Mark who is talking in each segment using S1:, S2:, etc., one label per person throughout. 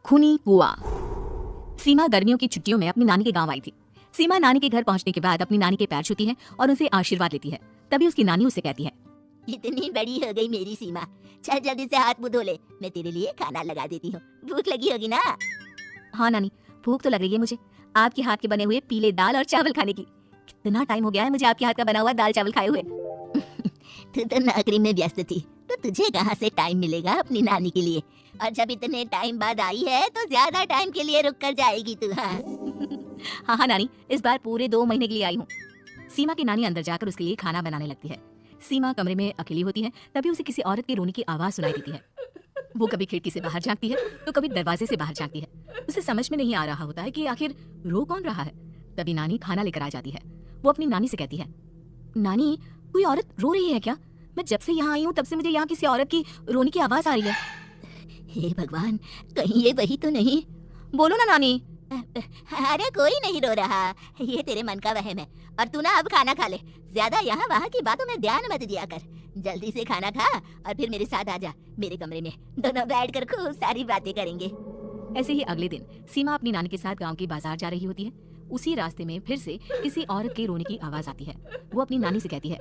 S1: खूनी कुआं। सीमा गर्मियों की छुट्टियों में अपनी नानी के गांव आई थी। सीमा नानी के घर पहुंचने के बाद अपनी नानी के पैर छूती है और उनसे आशीर्वाद लेती है। तभी उसकी नानी उससे कहती है,
S2: इतनी बड़ी हो गई मेरी सीमा, चल जल्दी से हाथ मुंह धो ले, मैं तेरे लिए खाना लगा देती हूँ। भूख लगी होगी ना?
S1: हाँ नानी, भूख तो लग रही है मुझे, आपके हाथ के बने हुए पीले दाल और चावल खाने की। कितना टाइम हो गया है मुझे आपके हाथ का बना हुआ दाल चावल खाए हुए।
S2: तू तो नौकरी में व्यस्त थी, तो तुझे कहाँ से टाइम मिलेगा अपनी नानी के लिए? और जब इतने टाइम बाद आई है तो ज्यादा टाइम के लिए रुक कर जाएगी तू। हाँ
S1: हाँ नानी, इस बार पूरे 2 महीने के लिए आई हूँ। सीमा की नानी अंदर जाकर उसके लिए खाना बनाने लगती है। सीमा कमरे में अकेली होती है, तभी उसे किसी औरत के रोने की आवाज सुनाई देती है। वो कभी खिड़की से बाहर झांकती है तो कभी दरवाजे से बाहर झांकती है। उसे समझ में नहीं आ रहा होता है कि आखिर रो कौन रहा है। तभी नानी खाना लेकर आ जाती है। वो अपनी नानी से कहती है, नानी कोई औरत रो रही है क्या? मैं जब से यहाँ आई हूँ तब से मुझे यहाँ किसी औरत की रोने की आवाज आ रही है।
S2: हे भगवान, कहीं ये वही तो नहीं?
S1: बोलो ना नानी।
S2: अरे कोई नहीं रो रहा, ये तेरे मन का वहम है। और तू ना अब खाना खा ले, ज्यादा यहाँ वहाँ की बातों में ध्यान मत दिया कर। जल्दी से खाना खा और फिर मेरे साथ आ जा मेरे कमरे में, दोनों बैठकर खूब सारी बातें करेंगे।
S1: ऐसे ही अगले दिन सीमा अपनी नानी के साथ गांव के बाजार जा रही होती है। उसी रास्ते में फिर से किसी औरत के रोने की आवाज आती है। वो अपनी नानी से कहती है,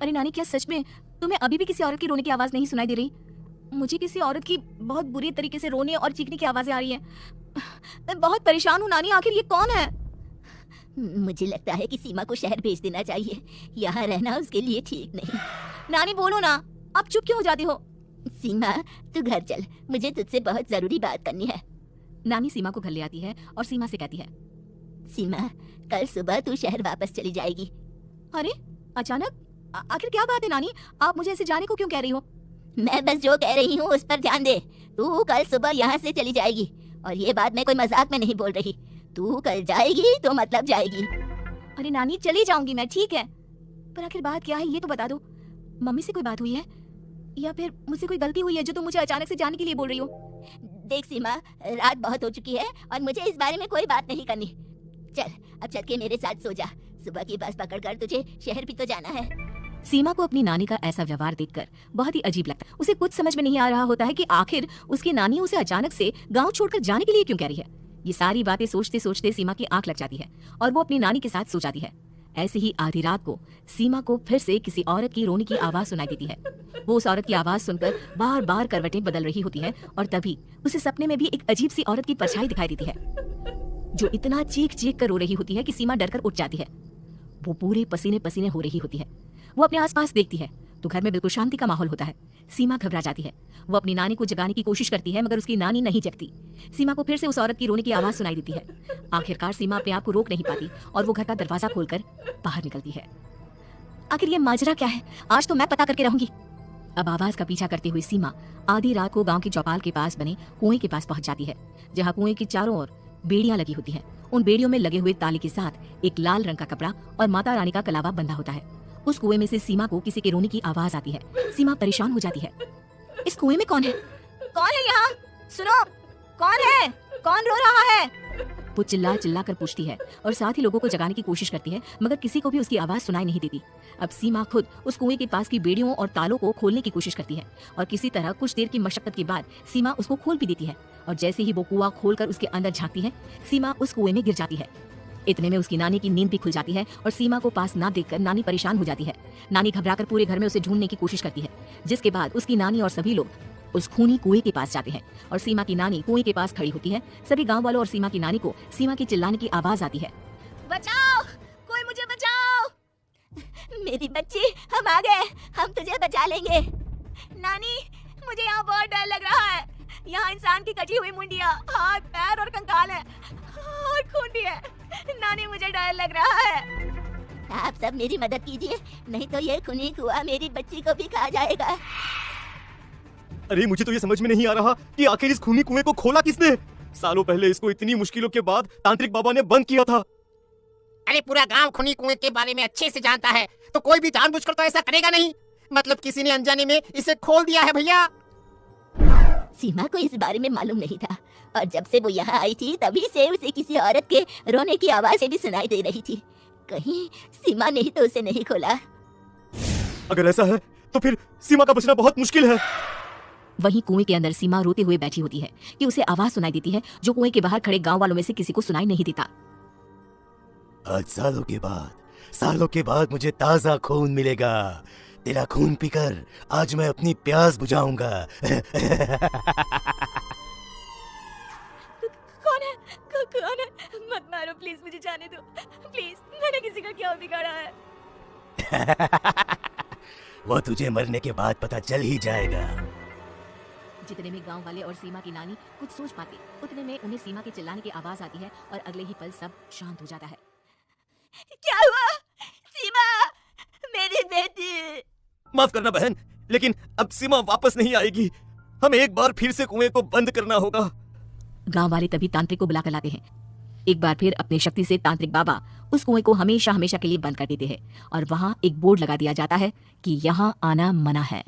S1: अरे नानी, क्या सच में तुम्हें अभी भी किसी औरत की रोने की आवाज नहीं सुनाई दे रही? मुझे किसी औरत की बहुत बुरी तरीके से रोने और चीखने की आवाजें आ रही हैं। मैं बहुत परेशान हूँ नानी, आखिर ये कौन है?
S2: मुझे लगता है कि सीमा को शहर भेज देना चाहिए, यहाँ रहना उसके लिए ठीक नहीं।
S1: नानी बोलो ना, आप चुप क्यों हो जाती हो?
S2: सीमा तू घर चल, मुझे तुझसे बहुत जरूरी बात करनी है।
S1: नानी सीमा को घर ले आती है और सीमा से कहती है,
S2: सीमा कल सुबह तू शहर वापस चली जाएगी।
S1: अरे अचानक, आखिर क्या बात है नानी? आप मुझे ऐसे जाने को क्यों कह रही हो?
S2: मैं बस जो कह रही हूँ उस पर ध्यान दे। तू कल सुबह यहाँ से चली जाएगी, और ये बात मैं कोई मजाक में नहीं बोल रही। तू कल जाएगी तो मतलब जाएगी।
S1: अरे नानी, चली जाऊंगी मैं, ठीक है, पर आखिर बात क्या है ये तो बता दो। मम्मी से कोई बात हुई है या फिर मुझसे कोई गलती हुई है जो तुम मुझे अचानक से जाने के लिए बोल रही हो?
S2: देख सीमा, रात बहुत हो चुकी है और मुझे इस बारे में कोई बात नहीं करनी। चल अब चल के मेरे साथ सो जा, सुबह की बस पकड़कर तुझे शहर भी तो जाना है।
S1: सीमा को अपनी नानी का ऐसा व्यवहार देखकर बहुत ही अजीब लगता है। उसे कुछ समझ में नहीं आ रहा होता है कि आखिर उसकी नानी उसे अचानक से गांव छोड़कर जाने के लिए क्यों कह रही है। ये सारी बातें सोचते सोचते सीमा की आंख लग जाती है और वो अपनी नानी के साथ सो जाती है। ऐसे ही आधी रात को सीमा को फिर से किसी औरत की रोने की आवाज सुनाई देती है। वो उस औरत की आवाज सुनकर बार बार करवटें बदल रही होती है और तभी उसे सपने में भी एक अजीब सी औरत की परछाई दिखाई देती है, जो इतना चीख चीख कर रो रही होती है कि सीमा डरकर उठ जाती है। वो पूरे पसीने पसीने हो रही होती है। वो अपने आसपास देखती है तो घर में बिल्कुल शांति का माहौल होता है। सीमा घबरा जाती है। वो अपनी नानी को जगाने की कोशिश करती है मगर उसकी नानी नहीं जगती। सीमा को फिर से उस औरत की रोने की आवाज सुनाई देती है। आखिरकार सीमा अपने आप को रोक नहीं पाती और वो घर का दरवाजा खोलकर बाहर निकलती है। आखिर ये माजरा क्या है? आज तो मैं पता करके रहूंगी। अब आवाज का पीछा करते हुए सीमा आधी रात को गांव की चौपाल के पास बने कुएं के पास पहुंच जाती है, जहां कुएं की चारों ओर बेड़ियां लगी होती हैं। उन बेड़ियों में लगे हुए ताले के साथ एक लाल रंग का कपड़ा और माता रानी का कलावा बंधा होता है। उस कुएं में से सीमा को किसी के रोने की आवाज आती है। सीमा परेशान हो जाती है। इस कुएं में कौन है? कौन है यहाँ? सुनो, कौन है? कौन रो रहा है? वो चिल्ला चिल्ला कर पूछती है और साथ ही लोगों को जगाने की कोशिश करती है मगर किसी को भी उसकी आवाज सुनाई नहीं देती। अब सीमा खुद उस कुएं के पास की बेड़ियों और तालों को खोलने की कोशिश करती है और किसी तरह कुछ देर की मशक्कत के बाद सीमा उसको खोल भी देती है। और जैसे ही वो कुआं खोलकर उसके अंदर झांकती है, सीमा उस कुएं में गिर जाती है। इतने में उसकी नानी की नींद भी खुल जाती है और सीमा को पास ना देखकर नानी परेशान हो जाती है। नानी घबराकर पूरे घर में उसे ढूंढने की कोशिश करती है, जिसके बाद उसकी नानी और सभी लोग उस खूनी कुएं के पास जाते हैं और सीमा की नानी कुएं के पास खड़ी होती है। सभी गांव वालों और सीमा की नानी को सीमा की चिल्लाने की आवाज आती है, बचाओ, कोई मुझे बचाओ।
S2: मेरी बच्ची, हम आ गए, हम तुझे बचा लेंगे।
S1: नानी, मुझे यहाँ बहुत डर लग रहा है। यहाँ इंसान की कटी हुई मुंडिया, हाथ, पैर और कंकाल है और खून भी है। नानी, मुझे डर लग रहा है।
S2: आप सब मेरी मदद कीजिए, नहीं तो ये खूनी कुआं मेरी बच्ची को भी खा जाएगा।
S3: अरे मुझे तो ये समझ में नहीं आ रहा कि आखिर इस खूनी कुएं को खोला किसने? सालों पहले इसको इतनी मुश्किलों के बाद तांत्रिक बाबा ने बंद किया था।
S4: अरे पूरा गांव खूनी कुएं के बारे में अच्छे से जानता है, तो कोई भी जानबूझकर तो ऐसा करेगा नहीं। मतलब किसी ने अनजाने में इसे खोल दिया है भैया।
S2: सीमा को इस बारे में मालूम नहीं था और जब से वो यहाँ आई थी तभी से उसे किसी औरत के रोने की आवाज़ें भी सुनाई दे रही थी। कहीं सीमा ने ही तो उसे नहीं खोला।
S3: अगर ऐसा है तो फिर सीमा का बचना बहुत मुश्किल है।
S1: वहीं कुएं के अंदर सीमा रोते हुए बैठी होती है कि उसे आवाज सुनाई देती है जो कुएं के बाहर खड़े गांव वालों में से किसी को सुनाई नहीं देता।
S3: आज सालों के बाद मुझे ताजा खून मिलेगा। तेरा खून पीकर आज मैं अपनी प्यास बुझाऊंगा।
S1: कौन है? कौन है? मत मारो प्लीज, मुझे जाने दो प्लीज। मैंने किसी का क्या बिगाड़ा है?
S3: वो तुझे मरने के बाद पता चल ही जाएगा।
S1: जितने में गांव वाले और सीमा की नानी कुछ सोच पाते उतने में उन्हें सीमा के चिल्लाने की आवाज आती है और अगले ही पल सब शांत हो जाता है।
S2: क्या हुआ? सीमा, मेरी बेटी।
S3: माफ करना बहन, लेकिन अब सीमा वापस नहीं आएगी। हमें एक बार फिर से कुएं को बंद करना होगा।
S1: गांव वाले तभी तांत्रिक को बुलाकर लाते हैं। एक बार फिर अपनी शक्ति से तांत्रिक बाबा उस कुएं को हमेशा हमेशा के लिए बंद कर देते हैं और वहां एक बोर्ड लगा दिया जाता है कि यहाँ आना मना है।